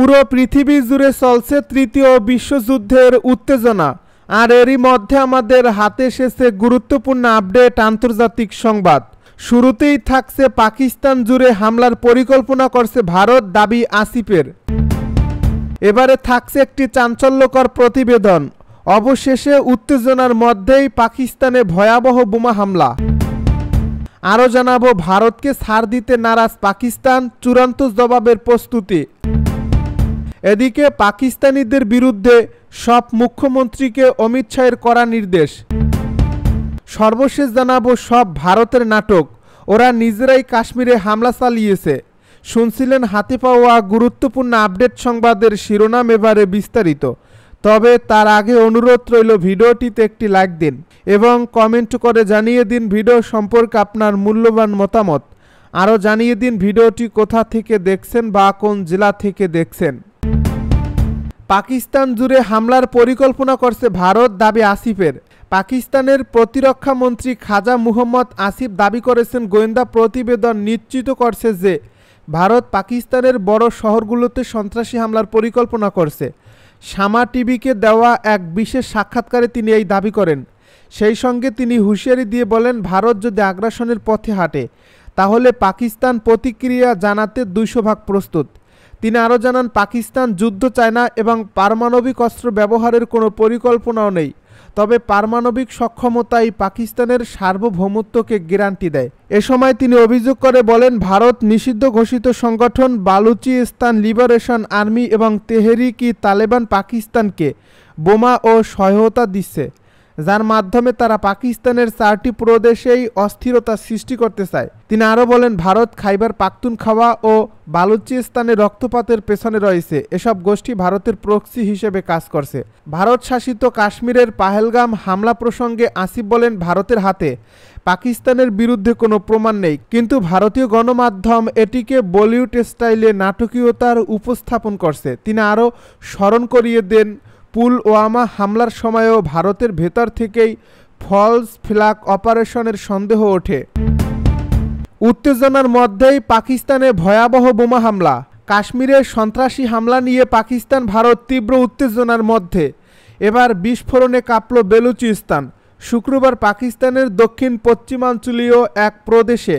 পুরো পৃথিবী জুড়ে চলছে তৃতীয় বিশ্বযুদ্ধের উত্তেজনা, আর এরই মধ্যে আমাদের হাতে এসেছে গুরুত্বপূর্ণ আপডেট আন্তর্জাতিক সংবাদ। শুরুতেই থাকছে পাকিস্তান জুড়ে হামলার পরিকল্পনা করছে ভারত, দাবি আসিফের। এবারে থাকছে একটি চাঞ্চল্যকর প্রতিবেদন। অবশেষে উত্তেজনার মধ্যেই পাকিস্তানে ভয়াবহ বোমা হামলা। আরও জানাবো ভারতকে ছাড় দিতে নারাজ পাকিস্তান, চূড়ান্ত জবাবের প্রস্তুতি। এদিকে পাকিস্তানিদের বিরুদ্ধে সব মুখ্যমন্ত্রীকে অমিত শাহের কড়া নির্দেশ। সর্বশেষ জানাবো সব ভারতের নাটক, ওরা নিজেরাই কাশ্মীরে হামলা চালিয়েছে। শুনছিলেন হাতে পাওয়া গুরুত্বপূর্ণ আপডেট সংবাদের শিরোনাম, এবারে বিস্তারিত। তবে তার আগে অনুরোধ রইল ভিডিওটিতে একটি লাইক দিন এবং কমেন্ট করে জানিয়ে দিন ভিডিও সম্পর্কে আপনার মূল্যবান মতামত। আরও জানিয়ে দিন ভিডিওটি কোথা থেকে দেখছেন বা কোন জেলা থেকে দেখছেন। পাকিস্তান জুড়ে হামলার পরিকল্পনা করছে ভারত, দাবি আসিফের। পাকিস্তানের প্রতিরক্ষা মন্ত্রী খাজা মুহম্মদ আসিফ দাবি করেছেন গোয়েন্দা প্রতিবেদন নিশ্চিত করছে যে ভারত পাকিস্তানের বড় শহরগুলোতে সন্ত্রাসী হামলার পরিকল্পনা করছে। শামা টিভিকে দেওয়া এক বিশেষ সাক্ষাৎকারে তিনি এই দাবি করেন। সেই সঙ্গে তিনি হুঁশিয়ারি দিয়ে বলেন, ভারত যদি আগ্রাসনের পথে হাঁটে তাহলে পাকিস্তান প্রতিক্রিয়া জানাতে 200 ভাগ প্রস্তুত। তিনি আরও জানান, পাকিস্তান যুদ্ধ চায় না এবং পারমাণবিক অস্ত্র ব্যবহারের কোনো পরিকল্পনাও নেই, তবে পারমাণবিক সক্ষমতাই পাকিস্তানের সার্বভৌমত্বকে গ্যারান্টি দেয়। এ সময় তিনি অভিযোগ করে বলেন, ভারত নিষিদ্ধ ঘোষিত সংগঠন বালুচিস্তান লিবারেশন আর্মি এবং তেহরিক-ই তালেবান পাকিস্তানকে বোমা ও সহায়তা দিচ্ছে, যার মাধ্যমে তারা পাকিস্তানের 4টি প্রদেশেই অস্থিরতা সৃষ্টি করতে চায়। তিনি আরও বলেন, ভারত খাইবার পাখতুনখাওয়া ও বালুচিস্তানের রক্তপাতের পেছনে রয়েছে। এসব গোষ্ঠী ভারতের প্রক্সি হিসেবে কাজ করছে। ভারত শাসিত কাশ্মীরের পাহেলগাম হামলা প্রসঙ্গে আসিফ বলেন, ভারতের হাতে পাকিস্তানের বিরুদ্ধে কোনো প্রমাণ নেই, কিন্তু ভারতীয় গণমাধ্যম এটিকে বলিউড স্টাইলে নাটকীয়তার উপস্থাপন করছে। তিনি আরও স্মরণ করিয়ে দেন, পুলওয়ামা হামলার সময়ও ভারতের ভেতর থেকেই ফলস ফ্ল্যাগ অপারেশনের সন্দেহ ওঠে। উত্তেজনার মধ্যেই পাকিস্তানে ভয়াবহ বোমা হামলা। কাশ্মীরে সন্ত্রাসী হামলা নিয়ে পাকিস্তান ভারত তীব্র উত্তেজনার মধ্যে। এবার বিস্ফোরণে কাঁপল বেলুচিস্তান। শুক্রবার পাকিস্তানের দক্ষিণ পশ্চিমাঞ্চলীয় এক প্রদেশে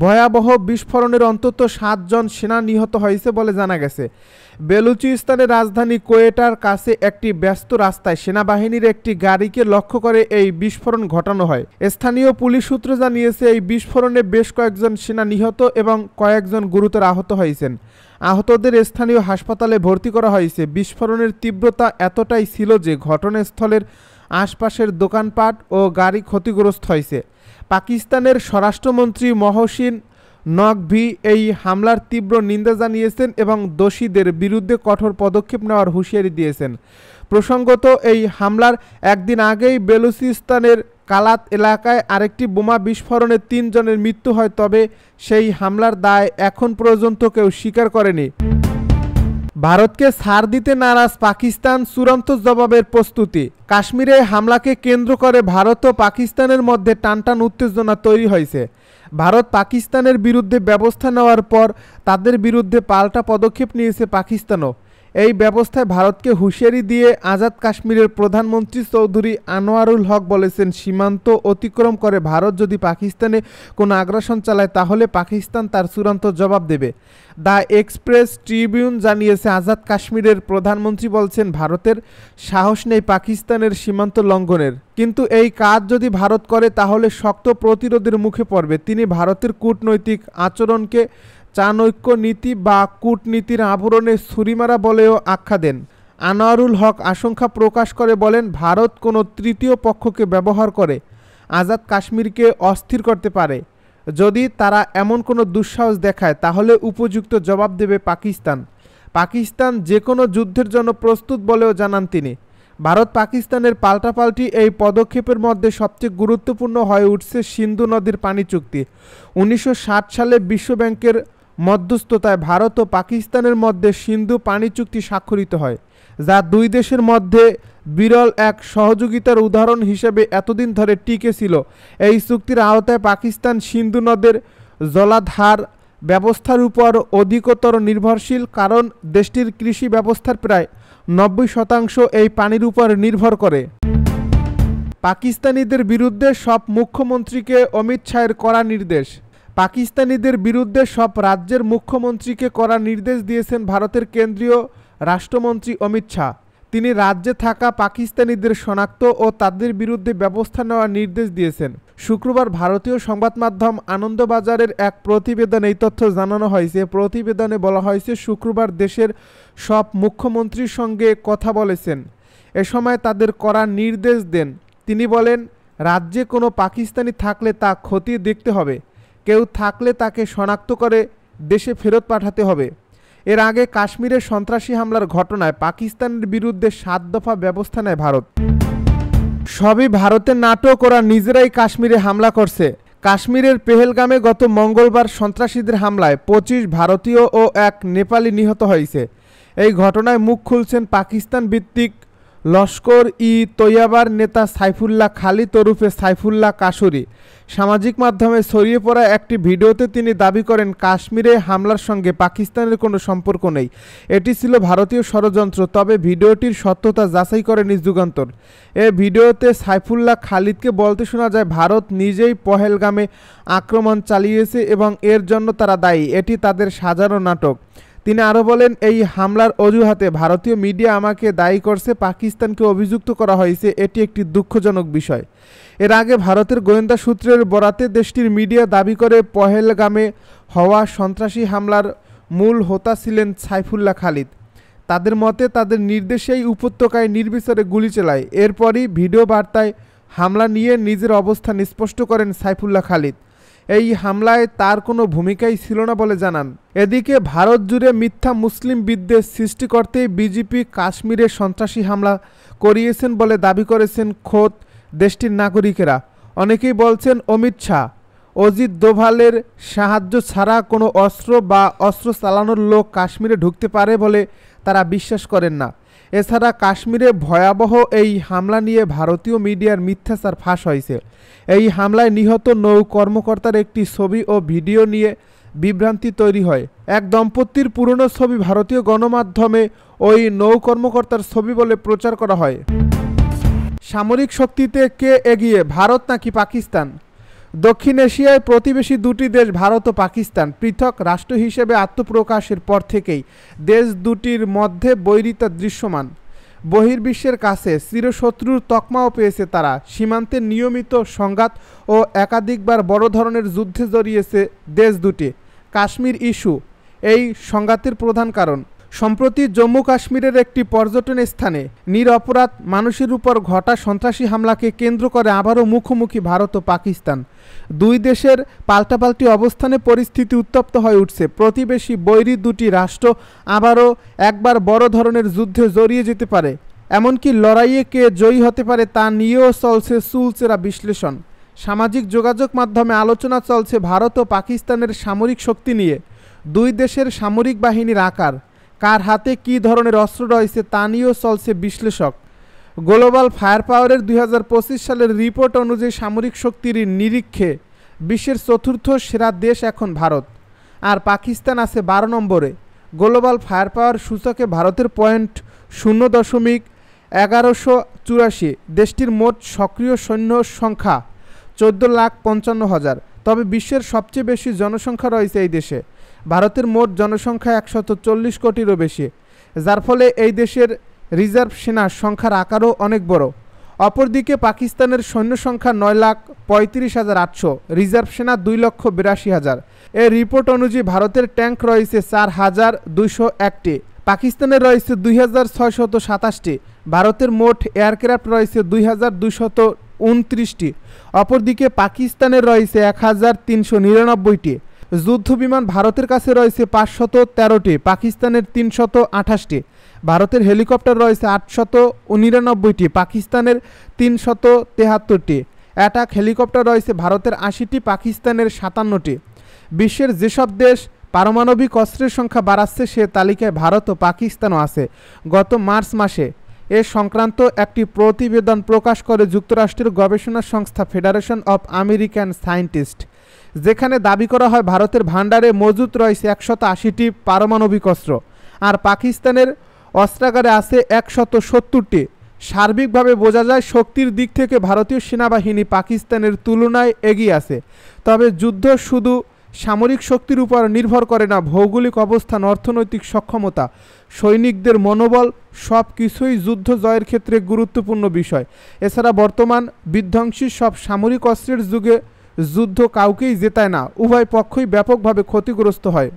ভয়াবহ বিস্ফোরণের অন্তত 7 জন সেনা নিহত হয়েছে বলে জানা গেছে। বেলুচিস্তানের রাজধানী কোয়েটার কাছে একটি ব্যস্ত রাস্তায় সেনাবাহিনীর একটি গাড়িকে লক্ষ্য করে এই বিস্ফোরণ ঘটানো হয়। স্থানীয় পুলিশ সূত্র জানিয়েছে, এই বিস্ফোরণে বেশ কয়েকজন সেনা নিহত এবং কয়েকজন গুরুতর আহত হয়েছেন। আহতদের স্থানীয় হাসপাতালে ভর্তি করা হয়েছে। বিস্ফোরণের তীব্রতা এতটাই ছিল যে ঘটনাস্থলের আশপাশের দোকানপাট ও গাড়ি ক্ষতিগ্রস্ত হয়েছে। পাকিস্তানের স্বরাষ্ট্রমন্ত্রী মহসিন নকভি এই হামলার তীব্র নিন্দা জানিয়েছেন এবং দোষীদের বিরুদ্ধে কঠোর পদক্ষেপ নেওয়ার হুঁশিয়ারি দিয়েছেন। প্রসঙ্গত, এই হামলার একদিন আগেই বেলুচিস্তানের কালাত এলাকায় আরেকটি বোমা বিস্ফোরণে 3 জনের মৃত্যু হয়, তবে সেই হামলার দায় এখন পর্যন্ত কেউ স্বীকার করেনি। ভারতকে ছাড় দিতে নারাজ পাকিস্তান, চূড়ান্ত জবাবের প্রস্তুতি। কাশ্মীরে হামলাকে কেন্দ্র করে ভারত ও পাকিস্তানের মধ্যে টানটান উত্তেজনা তৈরি হয়েছে। ভারত পাকিস্তানের বিরুদ্ধে ব্যবস্থা নেওয়ার পর তাদের বিরুদ্ধে পাল্টা পদক্ষেপ নিয়েছে পাকিস্তানও। এই ব্যবস্থায় ভারতকে হুঁশিয়ারি দিয়ে আজাদ কাশ্মীরের প্রধানমন্ত্রী চৌধুরী আনোয়ারুল হক বলেছেন, সীমান্ত অতিক্রম করে ভারত যদি পাকিস্তানে কোনো আগ্রাসন চালায় তাহলে পাকিস্তান তার চূড়ান্ত জবাব দেবে। দ্য এক্সপ্রেস ট্রিবিউন জানিয়েছে, আজাদ কাশ্মীরের প্রধানমন্ত্রী বলছেন, ভারতের সাহস নেই পাকিস্তানের সীমান্ত লঙ্ঘনের, কিন্তু এই কাজ যদি ভারত করে তাহলে শক্ত প্রতিরোধের মুখে পড়বে। তিনি ভারতের কূটনৈতিক আচরণকে চাণক্য নীতি বা কূটনীতির আবরণে ছুরিমারা বলেও আখ্যা দেন। আনোয়ারুল হক আশঙ্কা প্রকাশ করে বলেন, ভারত কোনো তৃতীয় পক্ষকে ব্যবহার করে আজাদ কাশ্মীরকে অস্থির করতে পারে। যদি তারা এমন কোনো দুঃসাহস দেখায় তাহলে উপযুক্ত জবাব দেবে পাকিস্তান। পাকিস্তান যে কোনো যুদ্ধের জন্য প্রস্তুত বলেও জানান তিনি। ভারত পাকিস্তানের পাল্টাপাল্টি এই পদক্ষেপের মধ্যে সবচেয়ে গুরুত্বপূর্ণ হয়ে উঠছে সিন্ধু নদীর পানি চুক্তি। 1960 সালে বিশ্বব্যাংকের মধ্যস্থতায় ভারত ও পাকিস্তানের মধ্যে সিন্ধু পানি চুক্তি স্বাক্ষরিত হয়, যা দুই দেশের মধ্যে বিরল এক সহযোগিতার উদাহরণ হিসেবে এতদিন ধরে টিকে ছিল। এই চুক্তির আওতায় পাকিস্তান সিন্ধু নদের জলাধার ব্যবস্থার উপর অধিকতর নির্ভরশীল, কারণ দেশটির কৃষি ব্যবস্থার প্রায় 90% এই পানির উপর নির্ভর করে। পাকিস্তানিদের বিরুদ্ধে সব মুখ্যমন্ত্রীকে অমিত শাহের কড়া নির্দেশ। পাকিস্তানিদের বিরুদ্ধে সব রাজ্যের মুখ্যমন্ত্রীকে কড়া নির্দেশ দিয়েছেন ভারতের কেন্দ্রীয় রাষ্ট্রমন্ত্রী অমিত শাহ। তিনি রাজ্যে থাকা পাকিস্তানিদের শনাক্ত ও তাদের বিরুদ্ধে ব্যবস্থা নেওয়ার নির্দেশ দিয়েছেন। শুক্রবার ভারতীয় সংবাদ মাধ্যম আনন্দবাজারের এক প্রতিবেদনে এই তথ্য জানানো হয়েছে। প্রতিবেদনে বলা হয়েছে, শুক্রবার দেশের সব মুখ্যমন্ত্রীর সঙ্গে কথা বলেছেন। এ সময় তাদের কড়া নির্দেশ দেন। তিনি বলেন, রাজ্যে কোনো পাকিস্তানি থাকলে তা খতিয়ে দেখতে হবে। কেউ থাকলে তাকে শনাক্ত করে দেশে ফেরত পাঠাতে হবে। এর আগে কাশ্মীরের সন্ত্রাসী হামলার ঘটনায় পাকিস্তানের বিরুদ্ধে 7 দফা ব্যবস্থা নেয় ভারত। সবই ভারতের নাটক, ওরা নিজেরাই কাশ্মীরে হামলা করছে। কাশ্মীরের পেহেলগামে গত মঙ্গলবার সন্ত্রাসীদের হামলায় 25 ভারতীয় ও 1 নেপালি নিহত হয়েছে। এই ঘটনায় মুখ খুলছেন পাকিস্তান ভিত্তিক লস্কর ই তৈয়বার নেতা সাইফুল্লাহ খালিদ ওরফে সাইফুল্লাহ কাসুরি। সামাজিক মাধ্যমে ছড়িয়ে পড়া একটি ভিডিওতে তিনি দাবি করেন, কাশ্মীরে হামলার সঙ্গে পাকিস্তানের কোনো সম্পর্ক নেই, এটি ছিল ভারতীয় ষড়যন্ত্র। তবে ভিডিওটির সত্যতা যাচাই করেনি যুগান্তর। এ ভিডিওতে সাইফুল্লাহ খালিদকে বলতে শোনা যায়, ভারত নিজেই পহেলগামে আক্রমণ চালিয়েছে এবং এর জন্য তারা দায়ী, এটি তাদের সাজানো নাটক। তিনি আরও বলেন, এই হামলার অজুহাতে ভারতীয় মিডিয়া আমাকে দায়ী করছে, পাকিস্তানকে অভিযুক্ত করা হয়েছে, এটি একটি দুঃখজনক বিষয়। এর আগে ভারতের গোয়েন্দা সূত্রের বরাতে দেশটির মিডিয়া দাবি করে পহেলগামে হওয়া সন্ত্রাসী হামলার মূল হোতা ছিলেন সাইফুল্লাহ খালিদ। তাদের মতে তাদের নির্দেশেই উপত্যকায় নির্বিচারে গুলি চালায়। এরপরই ভিডিও বার্তায় হামলা নিয়ে নিজের অবস্থান স্পষ্ট করেন সাইফুল্লাহ খালিদ। এই হামলায় তার কোনো ভূমিকাই ছিল না বলে জানান। এদিকে ভারত জুড়ে মিথ্যা মুসলিম বিদ্বেষ সৃষ্টি করতেই বিজেপি কাশ্মীরে সন্ত্রাসী হামলা করিয়েছেন বলে দাবি করেছেন খোদ দেশটির নাগরিকেরা। অনেকেই বলছেন, অমিত শাহ, অজিত দোভালের সাহায্য ছাড়া কোনো অস্ত্র বা অস্ত্র চালানোর লোক কাশ্মীরে ঢুকতে পারে বলে তারা বিশ্বাস করেন না। এছাড়া কাশ্মীরে ভয়াবহ এই হামলা নিয়ে ভারতীয় মিডিয়ার মিথ্যাচার ফাঁস হয়েছে। এই হামলায় নিহত নৌ কর্মকর্তার একটি ছবি ও ভিডিও নিয়ে বিভ্রান্তি তৈরি হয়। এক দম্পতির পুরনো ছবি ভারতীয় গণমাধ্যমে ওই নৌ কর্মকর্তার ছবি বলে প্রচার করা হয়। সামরিক শক্তিতে কে এগিয়ে, ভারত নাকি পাকিস্তান? দক্ষিণ এশিয়ায় প্রতিবেশী দুটি দেশ ভারত ও পাকিস্তান পৃথক রাষ্ট্র হিসেবে আত্মপ্রকাশের পর থেকেই দেশ দুটির মধ্যে বৈরিতা দৃশ্যমান। বহির্বিশ্বের কাছে চিরশত্রুর তকমাও পেয়েছে তারা। সীমান্তে নিয়মিত সংঘাত ও একাধিকবার বড় ধরনের যুদ্ধে জড়িয়েছে দেশ দুটি। কাশ্মীর ইস্যু এই সংঘাতের প্রধান কারণ। সম্প্রতি জম্মু কাশ্মীরের একটি পর্যটন স্থানে নিরপরাধ মানুষের উপর ঘটা সন্ত্রাসী হামলাকে কেন্দ্র করে আবারও মুখোমুখি ভারত ও পাকিস্তান। দুই দেশের পাল্টাপাল্টি অবস্থানে পরিস্থিতি উত্তপ্ত হয়ে উঠছে। প্রতিবেশী বৈরী দুটি রাষ্ট্র আবারও একবার বড় ধরনের যুদ্ধে জড়িয়ে যেতে পারে। এমনকি লড়াইয়ে কে জয়ী হতে পারে তা নিয়েও চলছে চুলচেরা বিশ্লেষণ। সামাজিক যোগাযোগ মাধ্যমে আলোচনা চলছে ভারত ও পাকিস্তানের সামরিক শক্তি নিয়ে। দুই দেশের সামরিক বাহিনীর আকার, কার হাতে কী ধরনের অস্ত্র রয়েছে তা নিয়েও চলছে বিশ্লেষক। গ্লোবাল ফায়ার পাওয়ারের 2025 সালের রিপোর্ট অনুযায়ী সামরিক শক্তির নিরীক্ষে বিশ্বের চতুর্থ সেরা দেশ এখন ভারত, আর পাকিস্তান আছে 12 নম্বরে। গ্লোবাল ফায়ার পাওয়ার সূচকে ভারতের পয়েন্ট 0.1184। দেশটির মোট সক্রিয় সৈন্য সংখ্যা 14,55,000। তবে বিশ্বের সবচেয়ে বেশি জনসংখ্যা রয়েছে এই দেশে। ভারতের মোট জনসংখ্যা 140 কোটিরও বেশি, যার ফলে এই দেশের রিজার্ভ সেনার সংখ্যার আকারও অনেক বড়। অপরদিকে পাকিস্তানের সৈন্য সংখ্যা 9,35,800, রিজার্ভ সেনা 2,82,000। এই রিপোর্ট অনুযায়ী ভারতের ট্যাঙ্ক রয়েছে 4,201টি, পাকিস্তানের রয়েছে 2,627টি। ভারতের মোট এয়ারক্রাফট রয়েছে 2,229টি। অপরদিকে পাকিস্তানের রয়েছে 1,399টি। যুদ্ধবিমান ভারতের কাছে রয়েছে 513টি, পাকিস্তানের 328টি। ভারতের হেলিকপ্টার রয়েছে 899টি, পাকিস্তানের 373টি। অ্যাটাক হেলিকপ্টার রয়েছে ভারতের 80টি, পাকিস্তানের 57টি। বিশ্বের যেসব দেশ পারমাণবিক অস্ত্রের সংখ্যা বাড়াচ্ছে সে তালিকায় ভারত ও পাকিস্তানও আছে। গত মার্চ মাসে এ সংক্রান্ত একটি প্রতিবেদন প্রকাশ করে যুক্তরাষ্ট্রের গবেষণা সংস্থা ফেডারেশন অব আমেরিকান সায়েন্টিস্ট, যেখানে দাবি করা হয় ভারতের ভান্ডারে মজুত রয়েছে 180টি পারমাণবিক অস্ত্র আর পাকিস্তানের অস্ত্রাগারে আছে 170টি। সার্বিকভাবে বোঝা যায় শক্তির দিক থেকে ভারতীয় সেনাবাহিনী পাকিস্তানের তুলনায় এগিয়ে আছে। তবে যুদ্ধ শুধু সামরিক শক্তির উপর নির্ভর করে না, ভৌগোলিক অবস্থান, অর্থনৈতিক সক্ষমতা, সৈনিকদের মনোবল সব কিছুই যুদ্ধ জয়ের ক্ষেত্রে গুরুত্বপূর্ণ বিষয়। এছাড়া বর্তমান বিধ্বংসী সব সামরিক অস্ত্রের যুগে যুদ্ধ কাউকেই জেতায় না, উভয় পক্ষই ব্যাপকভাবে ক্ষতিগ্রস্ত হয়।